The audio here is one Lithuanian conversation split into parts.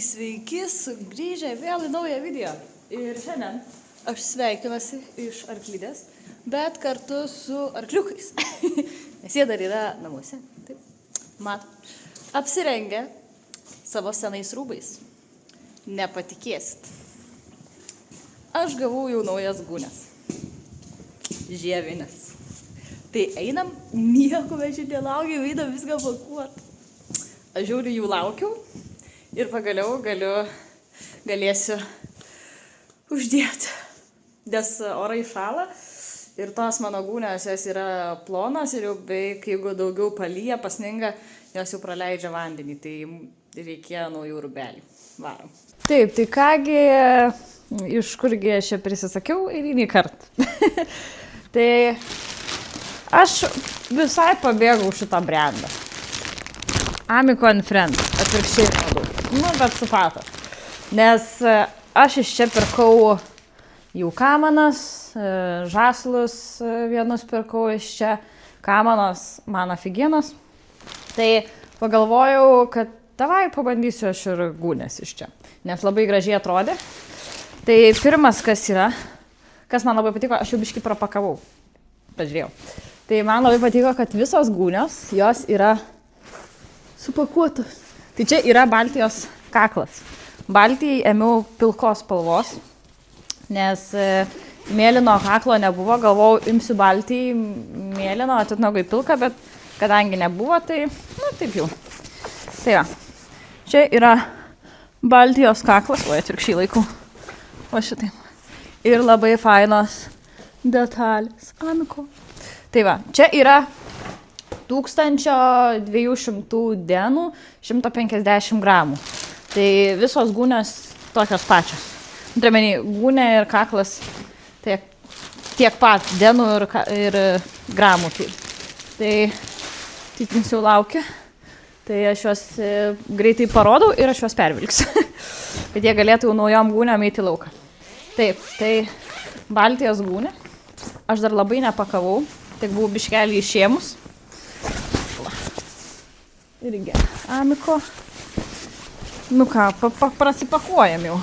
Sveiki, sugrįžę vėl į naują video. Ir šiandien aš sveikinuosi iš arklidės, bet kartu su arkliukais. Nes jie dar yra namuose. Taip, mat, apsirengę savo senais rūbais. Nepatikėsit. Aš gavau jau naujas gūnes. Žievinės. Tai einam, nieko mes šiandien laukiam, einam viską pakuot. Aš žiūriu, jų laukiau. Ir pagaliau galėsiu uždėti, nes orai šąla ir tos mano gūnės jos yra plonas ir jau beveik jeigu daugiau palyja, pasninga, jos jau praleidžia vandenį, tai reikėjo naujų rūbelių. Varom. Taip, tai kągi, iš kurgi aš čia prisisakiau eilinį kartą. Tai aš visai pabėgau šitą brandą. Amico and Friends, atvirkščiai rodau. Nu, bet supratot. Nes aš iš čia pirkau jų kamanas, žaslus vienus pirkau iš čia, kamanos man afigienos. Tai pagalvojau, kad davai pabandysiu aš ir gūnes iš čia, nes labai gražiai atrodė. Tai pirmas, kas yra, kas man labai patiko, aš jau biškį propakavau, pažiūrėjau. Tai man labai patiko, kad visos gūnios, jos yra supakuotos. Tai čia yra Baltijos kaklas. Baltijai ėmiau pilkos spalvos, nes mėlyno kaklo nebuvo, galvojau, imsiu Baltijai mėlyno, atitnagai pilką, bet kadangi nebuvo, tai, nu, taip jau. Tai va, čia yra Baltijos kaklas, o atvirkščiai laikau, o šitaip. Ir labai fainos detalės. Amico. Tai va, čia yra 1200 dienų, 150 gramų. Tai visos gūnės tokios pačios. Turiuomenį, gūnė ir kaklas tiek pat dienų ir gramų. Tai tikins jau laukia. Tai aš juos greitai parodau ir aš juos pervilksiu. Kad jie galėtų jau naujom gūnėm eiti į lauką. Taip, tai Baltijos gūnė. Aš dar labai nepakavau, tik buvau biškelį išėmus. Irgi Amico. Nu ką, prasipakuojam jau.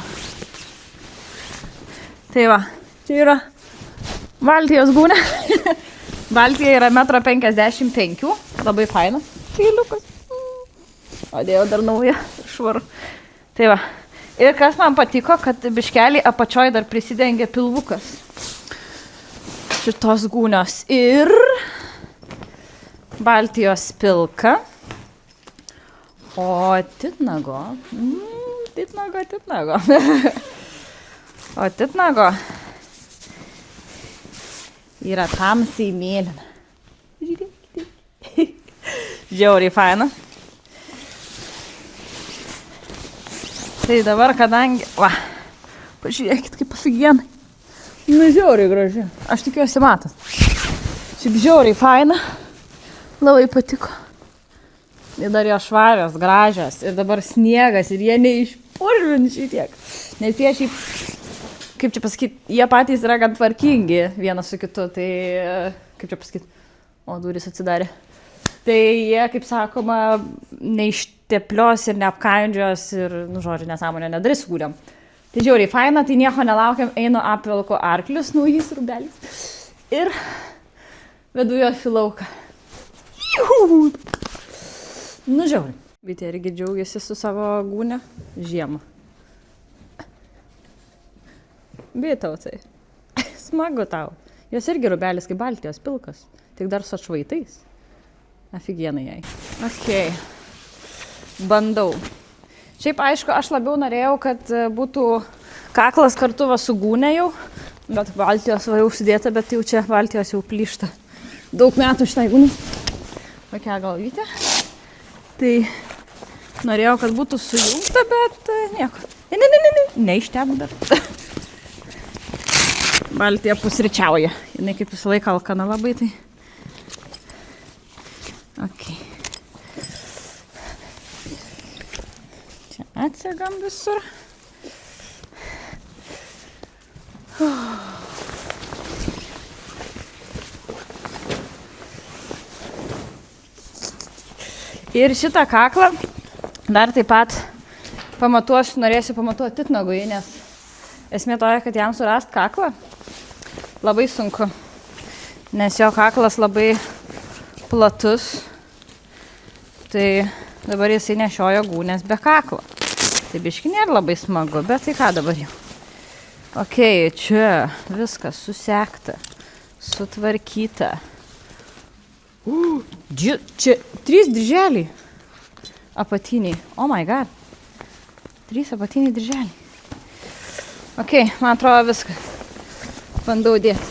Tai va, čia yra Baltijos gūnė. Baltija yra 1,55 m. Labai fainas. Kailiukas. O dėjau dar naują švarų. Tai va. Ir kas man patiko, kad biškelį apačioj dar prisidengia pilvukas. Šitos gūnios. Ir Baltijos pilka. O titnago. Titnago. O titnago yra tamsiai mėlyna. Žiūrėkite. Žiauriai faina. Tai dabar, kadangi... Va, pažiūrėkit, kaip afigienai. Nu, žiauriai graži. Aš tikiuosi matot. Šiaip žiauriai faina. Labai patiko. Ir dar jo švarios, gražios. Ir dabar sniegas. Ir jie neišpurvin šitiek. Nes jie šiaip, kaip čia pasakyti, jie patys yra gan tvarkingi vienas su kitu. Tai, kaip čia pasakyti, o durys atsidarė. Tai jie, kaip sakoma, neišteplios ir neapkandžios ir, nu, žodžiu, nesąmonė nedarys gūdėm. Tai žiauriai faina, tai nieko nelaukiam, einu apvilku arklius naujais rūbeliais. Ir vedu juos į lauką. Juhu! Nu, žiauriai. Bitė irgi džiaugiasi su savo gūne žiemą. Bitautai. Smagu tau. Jos irgi rūbelis kaip Baltijos pilkas. Tik dar su atšvaitais. Afigienai jai. Ok. Bandau. Šiaip, aišku, aš labiau norėjau, kad būtų kaklas kartu va su gūne jau. Bet Baltijos va jau užsidėta, bet jau čia Baltijos jau plyšta. Daug metų šitai gūnė. Kokia galvytė. Tai norėjau, kad būtų sujungta, bet nieko. Neištegu dar. Baltija pusryčiauja. Jinai kaip visą laiką alkana labai, tai... Ok. Čia atsegam visur. Ir šitą kaklą dar taip pat norėsiu pamatuoti titnagui, nes esmė toja, kad jam surast kaklą labai sunku, nes jo kaklas labai platus, tai dabar jisai nešiojo gūnės be kaklo. Tai biški nėra labai smagu, bet tai ką dabar jau? Ok, čia viskas susekta, sutvarkyta. Čia 3 dirželiai apatiniai. Oh my god. 3 apatiniai dirželiai. Ok, man atrodo viską. Bandau dėti.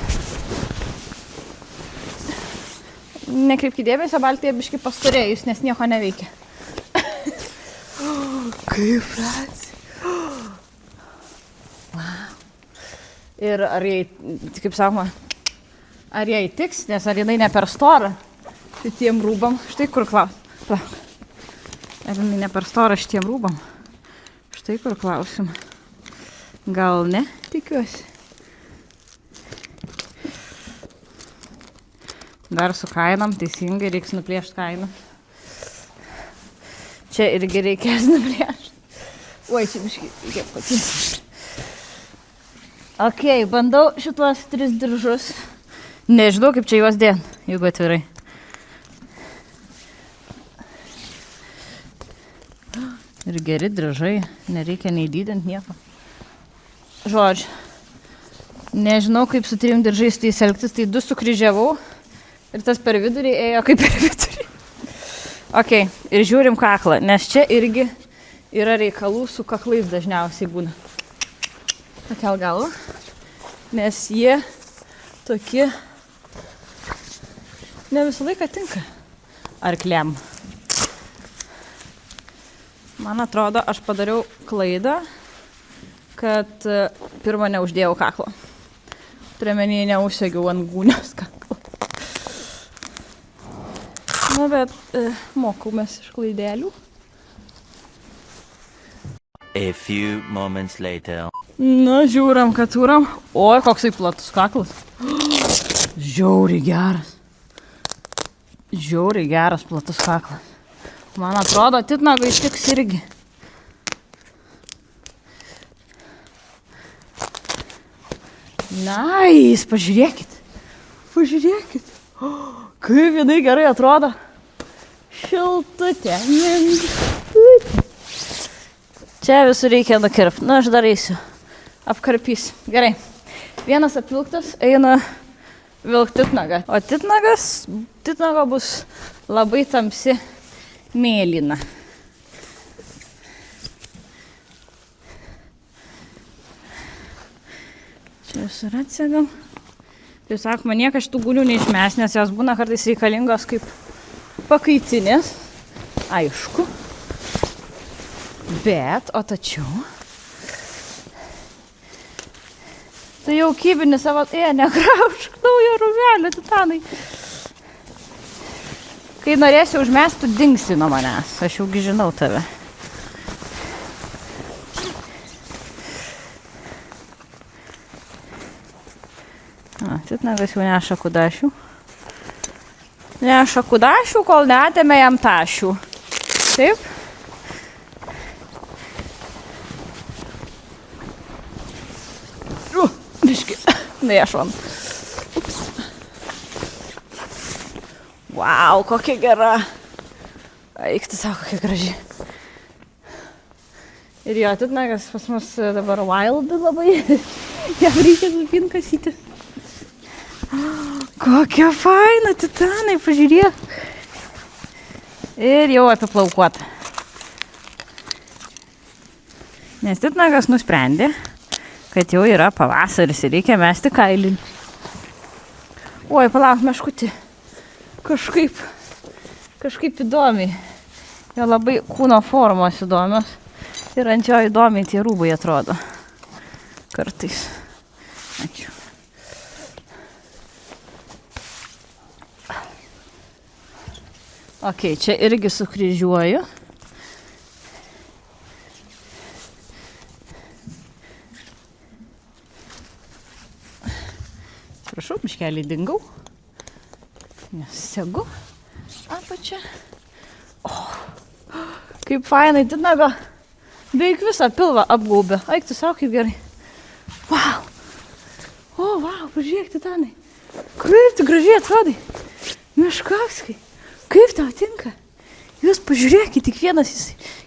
Nekreipkite dėmesio, baltėje biški pasturėjus, nes nieko neveikia. Kaip fracija. Wow. Ir ar jai, kaip sakoma, ar jai tiks, nes ar jinai ne per stora šitiem rūbam. Štai kur klausim. Ar jinai ne per stora šitiem rūbam? Štai kur klausim. Gal ne, tikiuosi. Dar su kainam, teisingai, reiks nuplėšti kainą. Čia irgi reikės nuplėšti. Oi, čia biškai, reikia patys. Ok, bandau šituos 3 diržus. Nežinau, kaip čia juos dėt, jeigu atvirai. Ir geri diržai, nereikia nei dydint nieko. Žodžiu, nežinau, kaip su 3 diržais tai elgtis, tai 2 sukryžiavau. Ir tas per vidurį ėjo kaip per vidurį. Ok, ir žiūrim kaklą, nes čia irgi yra reikalų su kaklais dažniausiai būna. Pakel galvą, nes jie tokie ne visą laiką tinka arkliam. Man atrodo, aš padariau klaidą, kad pirmą neuždėjau kaklo. Turiuomenį neužsegiau ant gūnios kaklo. Na, bet mokomės iš klaidelių. A few moments later. Na, žiūram, kad turam. Oi, koksai platus kaklas. Žiauriai geras. Žiauriai geras platus kaklas. Man atrodo, titnagui tiks irgi. Nice, pažiūrėkit. Pažiūrėkit. Kaip jinai gerai atrodo. Šiltutė. Čia visur reikia nukirpti. Na, aš dar eisiu. Apkarpysiu. Gerai. Vienas apvilktas eina vilkti titnagą. O titnaga bus labai tamsi mėlyna. Čia visur atsegam. Tai sakoma, niekas šitų gulių neišmes, nes jos būna kartais reikalingos kaip pakaitinės. Aišku. Bet, o tačiau. Tai jau kybinis savo, negraužk naujo rūvelio, titanai. Kai norėsi užmest, tu dingsi nuo manęs. Aš jaugi žinau tave. Titnagas jau neša kudašių. Neša kudašių, kol neatėmė jam tašių. Taip? Biški. Nešon. Wow, kokia gera. Eik, tu sako, kokia graži. Ir jo, titnagas pas mus dabar wild labai. Jam reikia supint kasyti. Kokia faina, titanai, pažiūrėk. Ir jau apiplaukuota. Nes titnagas nusprendė, kad jau yra pavasaris ir reikia mesti kailį. Oi, palauk, meškutį. Kažkaip įdomiai. Jo labai kūno formos įdomios. Ir ant jo įdomiai tie rūbai atrodo. Kartais. Ačiū. Ok, čia irgi sukryžiuoju. Prašau, miškelį dingau. Nesegu. Apačia. O, kaip fainai, titnago. beveik visą pilvą apgaubė. Eik tu savo, kaip gerai. Wow. O, wow, pažiūrėk, Titanai. Kaip tu gražiai atrodai. Miškovskai. Kaip tau tinka? Jūs pažiūrėkit,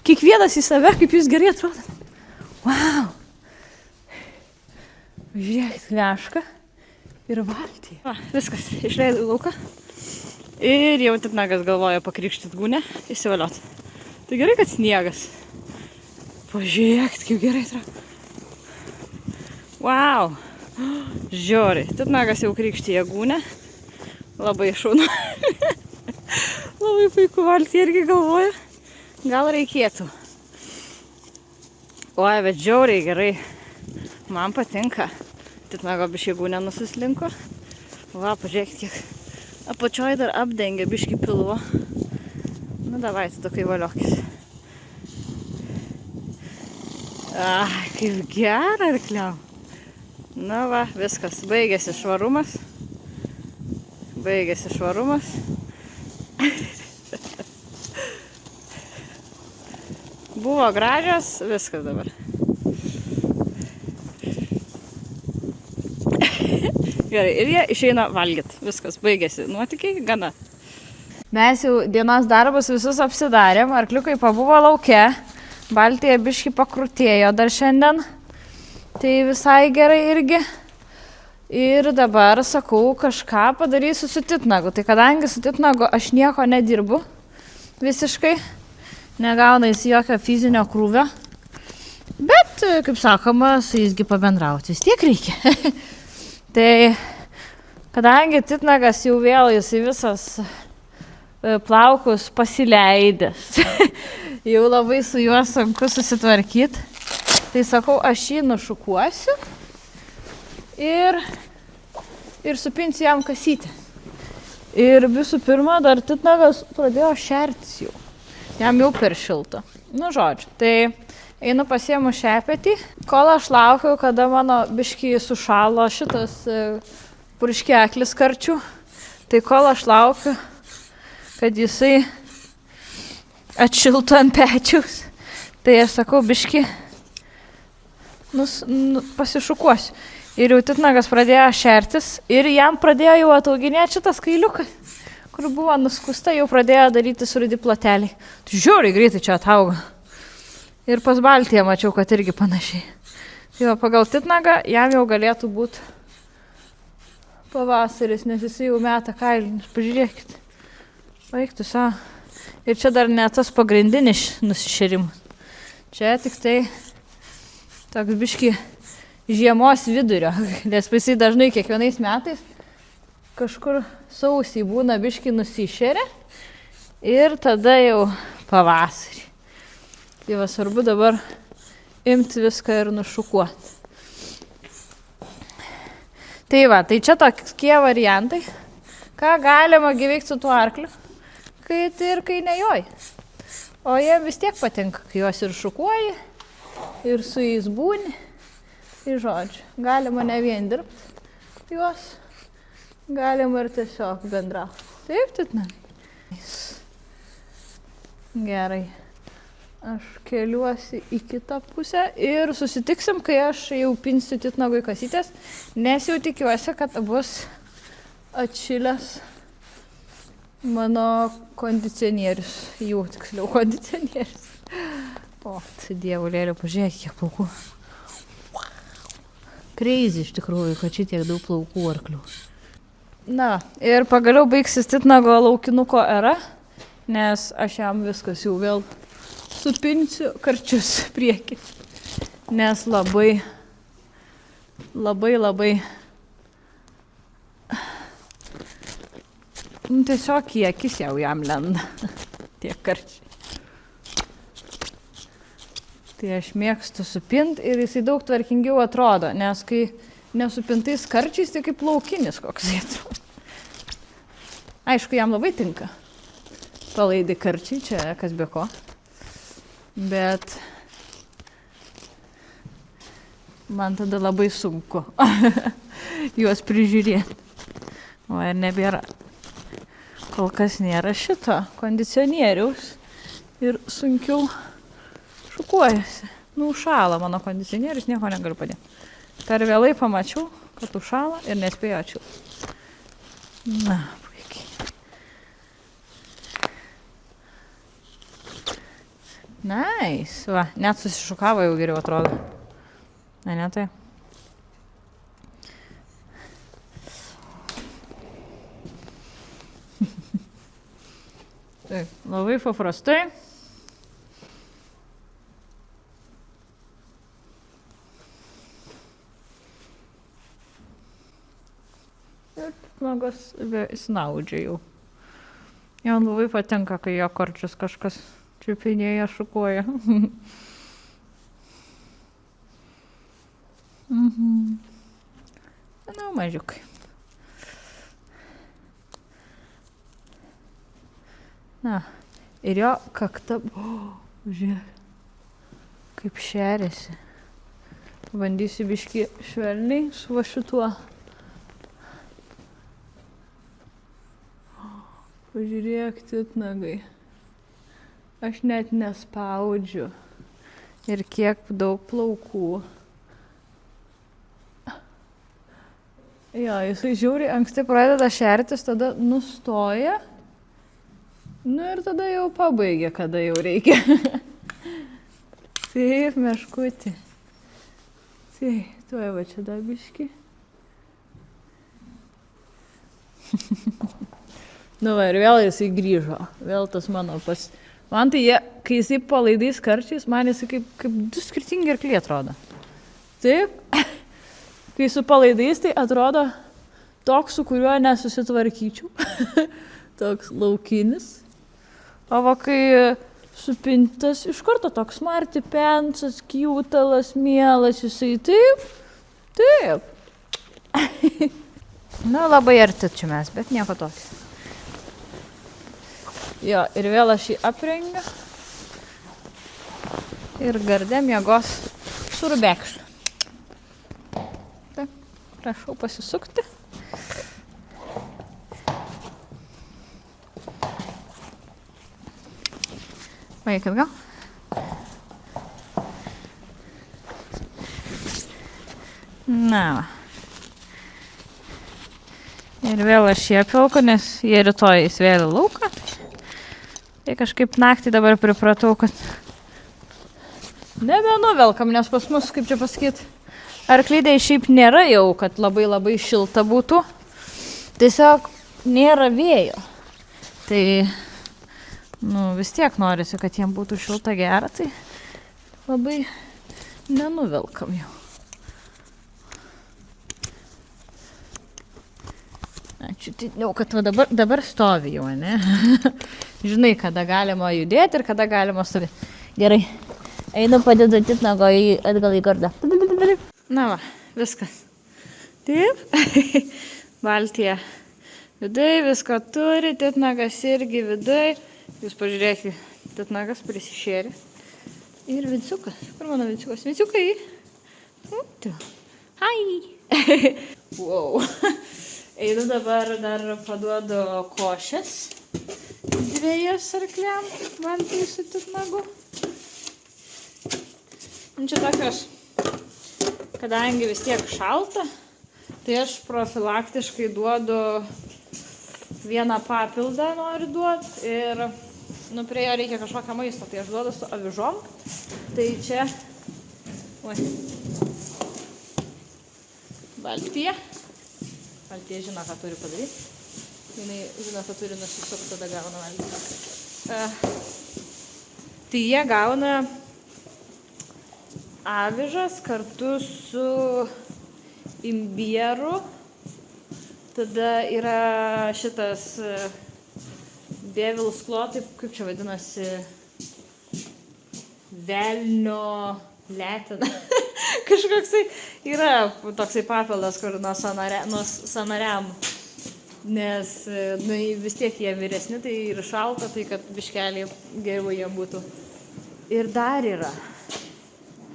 kiekvienas į save, kaip jūs gerai atrodat. Wow. Žiūrėkit, Lešką ir valtį. Va, viskas, išleidau lauką. Ir jau Titnagas galvoja pakrikštyt Gūnę, įsivaliot. Tai gerai, kad sniegas. Pažiūrėkit, kaip gerai atrodo. Wow. Žiauriai. Titnagas jau krikštyje Gūnę. Labai šaunu. Labai puiku, valtį irgi galvoja. Gal reikėtų. Oi, bet žiauriai gerai. Man patinka. Titnago biškį Gūnę nusislinko. Va, pažiūrėkit, kiek. Apačioj dar apdengia biškį pilvo. Nu, davai, tu tokai valiokis. Kaip gera, arkliau. Na va, viskas. Baigėsi švarumas. Buvo gražios, viskas dabar. Gerai, ir jie išeina valgyt. Viskas, baigėsi. Nuotykiai, gana. Mes jau dienos darbus visus apsidarėm. Arkliukai pabuvo lauke. Baltija biškį pakrutėjo dar šiandien. Tai visai gerai irgi. Ir dabar, sakau, kažką padarysiu su Titnagu. Tai kadangi su Titnagu aš nieko nedirbu visiškai. Negauna jis jokio fizinio krūvio. Bet, kaip sakoma, su jisgi pabendrauti vis tiek reikia. Tai, kadangi Titnagas jau vėl jis į visas plaukus pasileidęs, jau labai su juo sunku susitvarkyti, tai sakau, aš jį nušukuosiu ir supinsiu jam kasytę. Ir visų pirma, dar Titnagas pradėjo šertis jau. Jam jau per šilta. Nu, žodžiu, tai einu pasiemu šepetį, kol aš laukiu, kada mano biškį sušalo šitas purškeklis karčių. Tai kol aš laukiu, kad jisai atšiltų ant pečiaus, tai aš sakau, biškį pasišukuosiu. Ir jau Titnagas pradėjo šertis ir jam pradėjo jau atauginėti šitas kailiukas, kur buvo nuskusta, jau pradėjo daryti surudi ploteliai. Tai žiūri, greitai čia atauga. Ir pas Baltiją mačiau, kad irgi panašiai. Tai va, pagal Titnagą jam jau galėtų būti pavasaris, nes jis jau meta kailinius. Pažiūrėkit. Vaiktų savo. Ir čia dar ne tas pagrindinis nusišerimas. Čia tik tai toks biškį žiemos vidurio, nes jisai dažnai kiekvienais metais kažkur sausį būna biškį nusišeria ir tada jau pavasarį. Tai va, svarbu dabar imti viską ir nušukuoti. Tai va, tai čia tokie variantai, ką galima gyveikti su tuo arkliu, kai tai ir kai nejoj. O jie vis tiek patinka, kai juos ir šukuoji, ir su jais būni. Tai žodžiu, galima ne vien dirbti juos, galima ir tiesiog bendrauti. Taip, Titnagai? Gerai. Aš keliuosi į kitą pusę ir susitiksim, kai aš jau pinsiu Titnagui kasytės, nes jau tikiuosi, kad bus atšilęs mano kondicionierius. Jų tiksliau kondicionierius. O, tai dievulėliu, pažiūrėk, kiek plaukų. Crazy iš tikrųjų, kad šitiek daug plaukų arklių. Na, ir pagaliau baigsis Titnago laukinuko era, nes aš jam viskas jau vėl supinsiu karčius priekį. Nes labai tiesiog į akis jau jam lenda tie karčiai. Tai aš mėgstu supinti ir jisai daug tvarkingiau atrodo, nes kai nesupintais karčiais, tai kaip laukinis koks jie atrodo. Aišku, jam labai tinka palaidi karčiai, čia kas be ko. Bet man tada labai sunku juos prižiūrėti. O ir nebėra. Kol kas nėra šito kondicionieriaus ir sunkiau šukuojasi. Nu, užšąla mano kondicionierius, nieko negaliu padėti. Per vėlai pamačiau, kad užšąla ir nespėjau atšilti. Na, puikiai. Nice. Va, net susišukavo jau geriau atrodo. Ne tai. Taip, labai paprastai. Ir nagas snaudžia jau. Jam labai patinka, kai jo korčius kažkas čiupinėja, šukuoja. Na, mažiukai. Na, ir jo kakta... Žiūrėk, kaip šeriasi. Bandysiu biškį švelniai su va šituo. Pažiūrėk, titnagai. Aš net nespaudžiu. Ir kiek daug plaukų. Jo, jisai žiauriai anksti pradeda šertis, tada nustoja. Nu ir tada jau pabaigia, kada jau reikia. Taip, meškutį. Taip, tuoj va čia dar biškį. Nu va, ir vėl jisai grįžo. Vėl tas mano pas... Man tai jie, kai jisai palaidais karčiais, man jisai kaip du skirtingi arkliai atrodo. Taip. Kai su palaidais, tai atrodo toks, su kuriuo nesusitvarkyčiau. Toks laukinis. O va, kai supintas, iš karto toks smarty pensas, kiutalas, mielas, jisai taip. Taip. Nu, labai arti čia mes, bet nieko tokio. Jo, ir vėl aš jį aprengiu. Ir gardė miegos su rubekšliu. Taip, prašau pasisukti. Vaikit gal? Na va. Ir vėl aš jį apvilku, nes jie rytoj įsvėlė lauką. Tai kažkaip naktį dabar pripratau, kad nebenuvelkam, nes pas mus, kaip čia pasakyti, arklydai šiaip nėra jau, kad labai labai šilta būtų. Tiesiog nėra vėjo. Tai, nu, vis tiek norisi, kad jiem būtų šilta gera, tai labai nenuvelkam jau. Ačiū, tai jau, kad dabar stovi jau, ne? Žinai, kada galima judėti ir kada galima stovėti. Gerai, einu padedu titnago atgal į gardą. Na va, viskas. Taip, Baltija vidai visko turi, titnagas irgi vidai. Jūs pažiūrėkite, titnagas prisišėrė. Ir Vinciukas. Kur mano Vinciukas? Vinciukai. Hai. Wow. Einu dabar dar paduodu košės. Dviejas arkliam, Baltijai su titnagu. Čia tokios, kadangi vis tiek šalta, tai aš profilaktiškai duodu vieną papildą noriu duoti ir prie jo reikia kažkokią maisto, tai aš duodu su avižom. Tai čia Baltija. Baltija žino, ką turi padaryti. Jinai žino, kad turi nusisukti, tada gauna valgyti. Tai jie gauna avižas kartu su imbieru. Tada yra šitas Devil's Claw, taip kaip čia vadinasi, velnio letina. Kažkoksai yra toksai papildas, kur nuo sanariam, nes vis tiek jie vyresni, tai ir šalta, tai kad biškelį geriau jie būtų. Ir dar yra,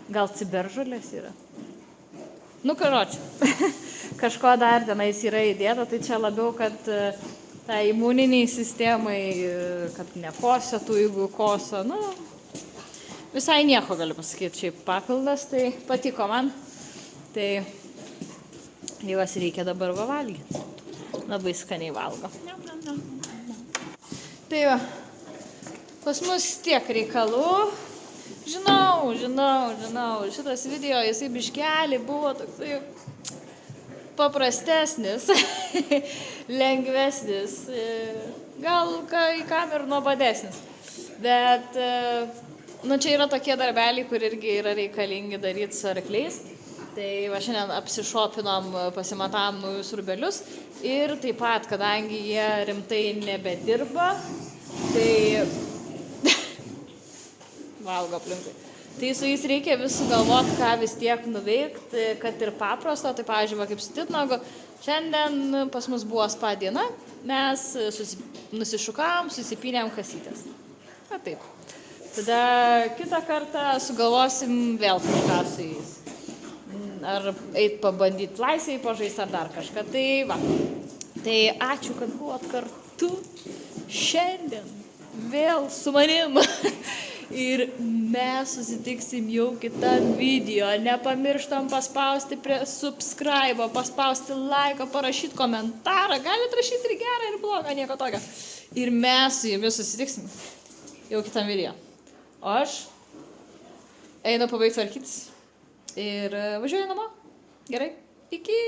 gal ciberžolės yra. Nu, karočią, kažko dar tenais yra įdėta, tai čia labiau, kad tai imuniniai sistemai, kad nekosėtų, jeigu koso, visai nieko galiu pasakyti, šiaip papildas, tai patiko man. Tai juos reikia dabar valgyti. Labai skaniai valgo. Tai va, pas mus tiek reikalų. Žinau, šitas video, jisai biškelį buvo toksai paprastesnis, lengvesnis, gal į kam ir nuobodesnis. Bet, čia yra tokie darbeliai, kur irgi yra reikalingi daryti su arkliais. Tai va šiandien apsišopinom, pasimatavom naujus rūbelius ir taip pat, kadangi jie rimtai nebedirba, tai valgo aplinkui. Tai su jais reikia vis sugalvoti, ką vis tiek nuveikti, kad ir paprasto. Tai pavyzdžiui, kaip su titnagu, šiandien pas mus buvo spa diena, mes nusišukavom, susipynėm kasytės. Na taip. Tada kitą kartą sugalvosim vėl kažką su jais. Ar eit pabandyti laisvėj pažaisti ar dar kažką. Tai va. Tai ačiū, kad buvot kartu šiandien vėl su manim. Ir mes susitiksim jau kitam video. Nepamirštam paspausti prie subscribe, paspausti like, parašyti komentarą. Galit rašyti ir gerą, ir blogą, nieko tokio. Ir mes su jumis susitiksim jau kitam video. O aš einu pabaigti tvarkytis. Ir važiuoju namo. Gerai. Iki.